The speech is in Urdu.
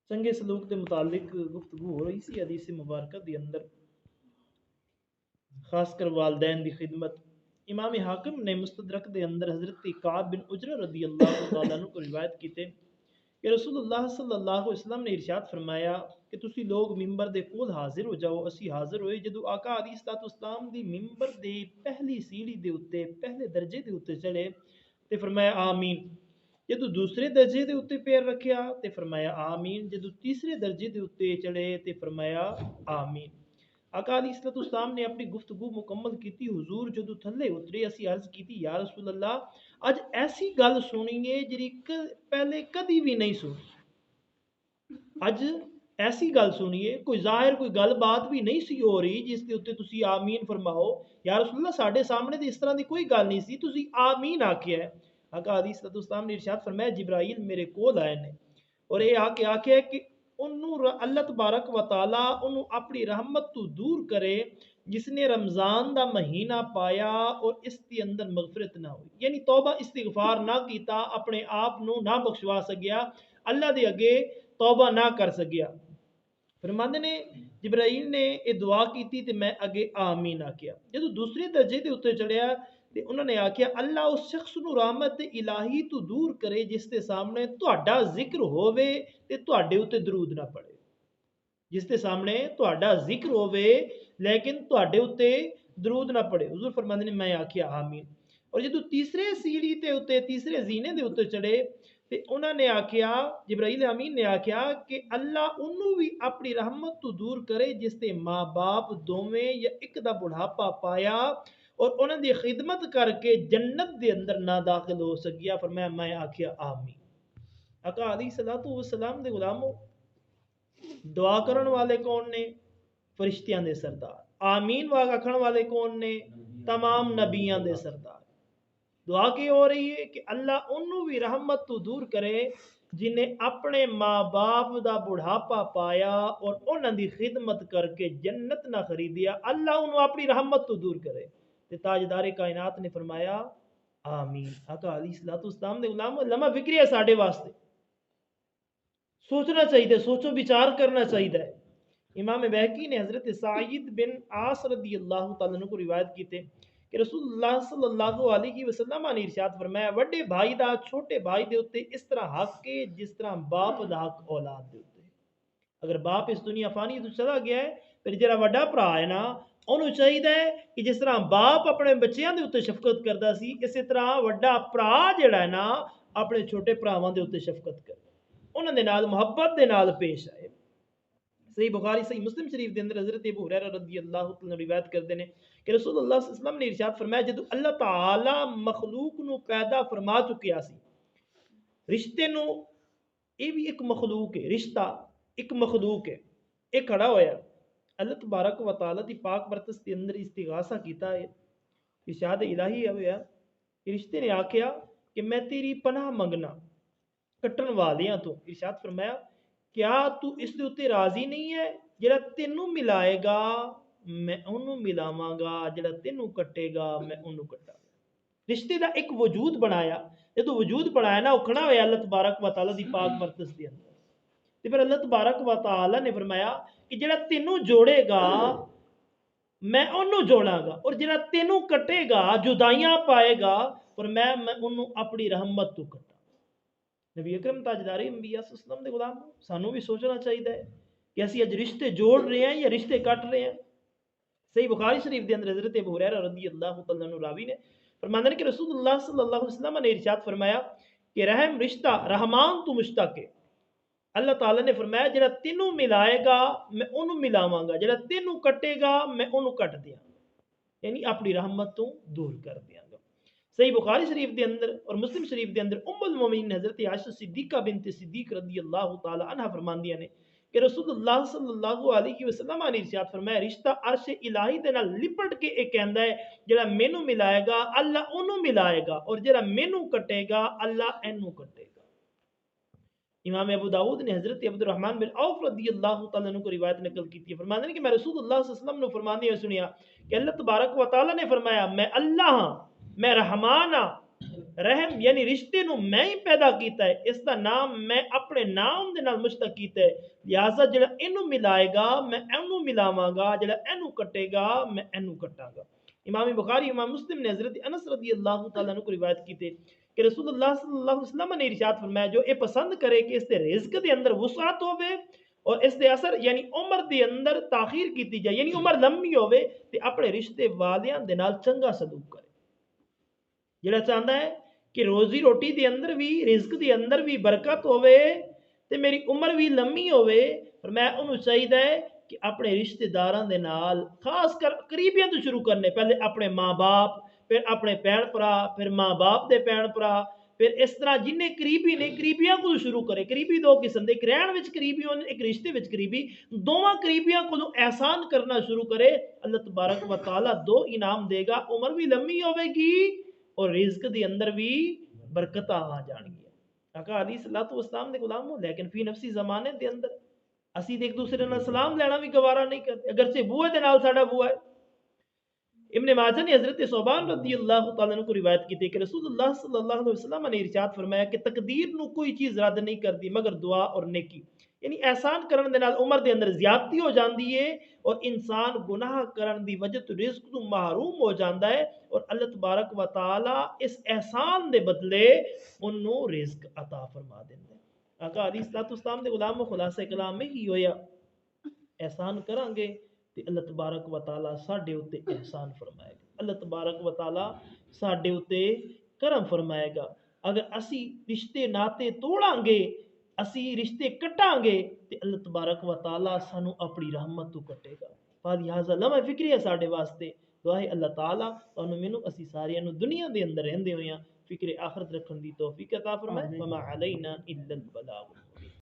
چنگے سلوک کے متعلق گفتگو ہو رہی سی حدیث مبارکہ دی اندر، خاص کر والدین دی خدمت۔ امام حاکم نے مستدرک دے اندر حضرت کعب بن عجرہ رضی اللہ تعالیٰ عنہ کو روایت کیتے کہ رسول اللہ صلی اللہ علیہ وسلم نے ارشاد فرمایا کہ تسی لوگ ممبر دے کول حاضر ہو جاؤ۔ اسی حاضر ہوئے جدو آقا علیہ الصلوۃ والسلام دی ممبر دے پہلی سیڑھی دے اتے پہلے درجے دے اتے چڑھے تے فرمایا آمین۔ جدو دوسرے درجے دے اتے پیر رکھیا تے فرمایا آمین۔ جدو تیسرے درجے دے اتے چڑھے تے فرمایا آمین۔ آقا علیہ الصلوۃ والسلام نے اپنی گفتگو مکمل کیتی، حضور جدو تھلے اترے اسی عرض کیتی یا رسول اللہ اج ایسی گل سنیے جڑی پہلے کدی بھی نہیں سنی۔ اج ایسی گل سنیے، کوئی ظاہر کوئی گل بات بھی نہیں سی ہو رہی جس کے اتنے تسی آمین فرماؤ۔ یا رسول اللہ ساڈے سامنے تو اس طرح دی کوئی گل نہیں سی، تسی آمین آکھیا ہے۔ آقا علیہ الصلوۃ والسلام نے ارشاد فرمایا جبرائیل میرے کول آئے نے اور یہ آ کے آکھیا کہ انہوں اللہ تبارک و تعالی انہوں اپنی رحمت تو دور کرے جس نے رمضان دا مہینہ پایا اور اس کے اندر مغفرت نہ ہوئی، یعنی توبہ استغفار نہ کیتا، اپنے آپ نو نہ بخشوا سکیا، اللہ دے اگے توبہ نہ کر سکیا۔ فرماندے نے جبرائیل نے یہ دعا کیتی تے میں اگے آمین آکھیا۔ جدو دوسرے درجے دے اتنے چڑھیا تے انہوں نے آکھیا اللہ اس شخص نو رحمت الہی تو دور کرے جس کے سامنے تہاڈا ذکر ہووے تے تہاڈے اتے درود نہ پڑے، جس کے سامنے تہاڈا ذکر ہووے لیکن تہاڈے اتے درود نہ پڑے۔ حضور فرماندے نے میں آکھیا آمین۔ اور جدو تیسرے سیڑھی تے اتے تیسرے زینے دے اتے چڑھے تے انہوں نے آکھیا جبرائیل امین نے آکھیا کہ اللہ انہوں بھی اپنی رحمت تو دور کرے جس تے ماں باپ دوویں یا ایک دا بڑھاپا پایا اور انہوں دی خدمت کر کے جنت دے اندر نہ داخل ہو سکیا۔ فرمایا میں آکھیا آمین۔ آقا علیہ الصلوۃ والسلام دے غلاموں، دعا کرن والے کون نے؟ فرشتیاں دے سردار۔ آمین واگ آکھن والے کون نے؟ تمام نبیاں دے سردار۔ دعا کی ہو رہی ہے کہ اللہ انہوں بھی رحمت تو دور کرے جنہیں اپنے ماں باپ دا بڑھاپا پایا اور انہوں دی خدمت کر کے جنت نہ خریدیا، اللہ انہوں اپنی رحمت تو دور کرے۔ تے تاجدار کائنات نے فرمایا آمین۔ آقا علیہ الصلوۃ والسلام دے غلام لمحہ فکری ہے ساڈے واسطے، سوچنا چاہیے، سوچو بچار کرنا چاہیے۔ امام بہقی نے حضرت سعید بن عاص رضی اللہ تعالیٰ عنہ کو روایت کیتے کہ رسول اللہ صلی اللہ علیہ وسلم نے ارشاد فرمایا وڈے بھائی دا چھوٹے بھائی دے اتے اس طرح حق ہے جس طرح باپ دا حق اولاد دے اتے۔ اگر باپ اس دنیا فانی تو چلا گیا ہے پھر جڑا وڈا بھرا ہے نا انہوں چاہیے کہ جس طرح باپ اپنے بچیاں دے اتے شفقت کردا سی اسی طرح وڈا بھرا جڑا ہے نا اپنے چھوٹے بھراواں دے اتے شفقت کرے، انہاں دے نال محبت دے نال پیش آئے۔ صحیح بخاری صحیح مسلم شریف دے اندر حضرت ابو ہریرہ رضی اللہ عنہ روایت کرتے ہیں کہ رسول اللہ صلی اللہ علیہ وسلم نے ارشاد فرمایا جدو اللہ تعالی مخلوق نو پیدا فرما چکیا سی، رشتے نو یہ بھی ایک مخلوق ہے، رشتہ ایک مخلوق ہے، یہ کھڑا ہویا اللہ تبارک و تعالی دی پاک برکت کے اندر استغاثہ کیتا ہے، ارشاد الہی ہویا، رشتے نے آکھیا کہ میں تیری پناہ منگنا کٹن والیاں تو، ارشاد فرمایا کیا تو اس دے اتے راضی نہیں ہے؟ جڑا تینوں ملائے گا میں انہوں ملاواں گا، جڑا تینوں کٹے گا میں انہوں کٹا گا۔ رشتے دا ایک وجود بنایا، جدو وجود بنایا نا اکھنا ہویا اللہ تبارک و تعالی دی پاک برکت دے اندر، تے پھر اللہ تبارک و تعالی نے فرمایا کہ جڑا تینوں جوڑے گا میں انہوں جوڑاں گا، اور جڑا تینوں کٹے گا جدائیاں پائے گا اور میں انہوں اپنی رحمت تو کٹا۔ نبی اکرم تاجدار انبیاء صلی اللہ علیہ وسلم دے غلام سانوں بھی سوچنا چاہیے کہ اسی اج رشتے جوڑ رہے ہیں یا رشتے کٹ رہے ہیں۔ صحیح بخاری شریف دے اندر حضرت ابو ہریرہ رضی اللہ تعالیٰ عنہ راوی نے فرمایا کہ رسول اللہ صلی اللہ علیہ وسلم نے ارشاد فرمایا کہ رحم رشتہ رحمان تو مشتاق ہے، اللہ تعالیٰ نے فرمایا جڑا تینوں ملائے گا میں انہوں ملاواں گا، جڑا تینوں کٹے گا میں انہوں کٹ دیاں گا، یعنی اپنی رحمت تو دور کر دیاں گا۔ صحیح بخاری شریف دے اندر اور مسلم شریف دے اندر ام المومنین حضرت عائشہ صدیقہ بنت صدیق رضی اللہ تعالی عنہ فرماندیاں نے کہ رسول اللہ صلی اللہ علیہ وسلم نے ارشاد فرمایا رشتہ عرش الہی دے نال لپٹ کے ایک کہندا ہے جڑا مینوں ملائے گا اللہ انہوں ملائے گا اور جڑا مینوں کٹے گا اللہ اینوں کٹے گا۔ امام ابو داؤد نے حضرت عبد الرحمن بن عوف رضی اللہ تعالیٰ عنہ کو روایت نقل کی تھی، فرماتے ہیں کہ میں رسول اللہ صلی اللہ علیہ وسلم نے فرماتے ہوئے سنیا کہ اللہ تبارک و تعالیٰ نے فرمایا میں اللہ ہاں، میں رحمان ہاں، ਰਹਿਮ ਯਾਨੀ ਰਿਸ਼ਤੇ ਨੂੰ ਮੈਂ ਹੀ ਪੈਦਾ ਕੀਤਾ ਹੈ, ਇਸ ਦਾ ਨਾਮ ਮੈਂ ਆਪਣੇ ਨਾਮ ਦੇ ਨਾਲ ਮੁਸ਼ਤਕ ਕੀਤਾ ਹੈ, ਲਿਹਾਜ਼ਾ ਜਿਹੜਾ ਇਹਨੂੰ ਮਿਲਾਏਗਾ ਮੈਂ ਇਹਨੂੰ ਮਿਲਾਵਾਂਗਾ, ਜਿਹੜਾ ਇਹਨੂੰ ਕੱਟੇਗਾ ਮੈਂ ਇਹਨੂੰ ਕੱਟਾਂਗਾ۔ امام بخاری امام مسلم نے حضرت انس رضی اللہ تعالیٰ عنہ کو روایت کی تھے کہ رسول اللہ صلی اللہ علیہ وسلم نے ارشاد فرمایا جو یہ پسند کرے کہ اس دے رزق دے اندر وسعت ہوئے اور اس دے اثر یعنی عمر دے اندر تاخیر کیتی جائے یعنی عمر لمبی ہوئے تے اپنے رشتے والیاں دے نال چنگا سلوک کرے۔ جڑا چاہتا ہے کہ روزی روٹی دے اندر بھی رزق دے اندر بھی برکت ہوئے تے میری عمر بھی لمبی ہوئے، فرمایا انہوں چاہیے کہ اپنے رشتہ داراں دے نال خاص کر قریبیاں تو شروع کرنے، پہلے اپنے ماں باپ، پھر اپنے بھن بھرا، پھر ماں باپ دے بھن بھرا، پھر اس طرح جنہیں قریبی نے قریبیاں کو شروع کرے۔ قریبی دو قسم دے، ایک رہن وچ قریبی ہون، ایک رشتے وچ قریبی، دوواں قریبیاں کو احسان کرنا شروع کرے، اللہ تبارک و تعالی دو انعام دے گا، عمر بھی لمبی ہوے گی اور رزق دے اندر بھی برکتاں آ جان گی۔ آقا علیہ الصلوۃ والسلام دے غلام ہو لیکن فی نفسی زمانے دے اندر اسی ایک دوسرے نال سلام لینا بھی گوارا نہیں کرتے، اگرچہ بوئے دے نال ساڈا بوا ہے۔ ابن ماجہ نے حضرت صوبان رضی اللہ تعالیٰ عنہ کو روایت کی تھی کہ رسول اللہ صلی اللہ علیہ وسلم نے ارشاد فرمایا کہ تقدیر نو کوئی چیز رد نہیں کرتی مگر دعا اور نیکی، یعنی احسان کرن دے نال عمر دے اندر زیادتی ہو جاندی ہے اور انسان گناہ کرن دی وجہ تو رزق تو محروم ہو جاندا ہے اور اللہ تبارک و تعالی اس احسان دے بدلے انہوں رزق عطا فرما دیندا ہے۔ آقا علیہ الصلوۃ والسلام دے غلام و خلاصہ کلام میں ہی ہویا احسان کران گے تے اللہ تبارک و تعالی ساڈے اُتے احسان فرمائے گا، اللہ تبارک و تعالی ساڈے اُتے کرم فرمائے گا۔ اگر اسی رشتے ناتے توڑاں گے، اسی رشتے کٹاں گے تے اللہ تبارک و تعالی سانو اپنی رحمت تو کٹے گا۔ فلہذا لمحہ فکری ہے ساڈے واسطے، دعا ہے اللہ تعالی تانوں مینوں اسی ساریاں نو دنیا دے اندر رہندے ہویاں فکر آخرت رکھن دی توفیق عطا فرمائے۔ وما علینا الا البلاغ۔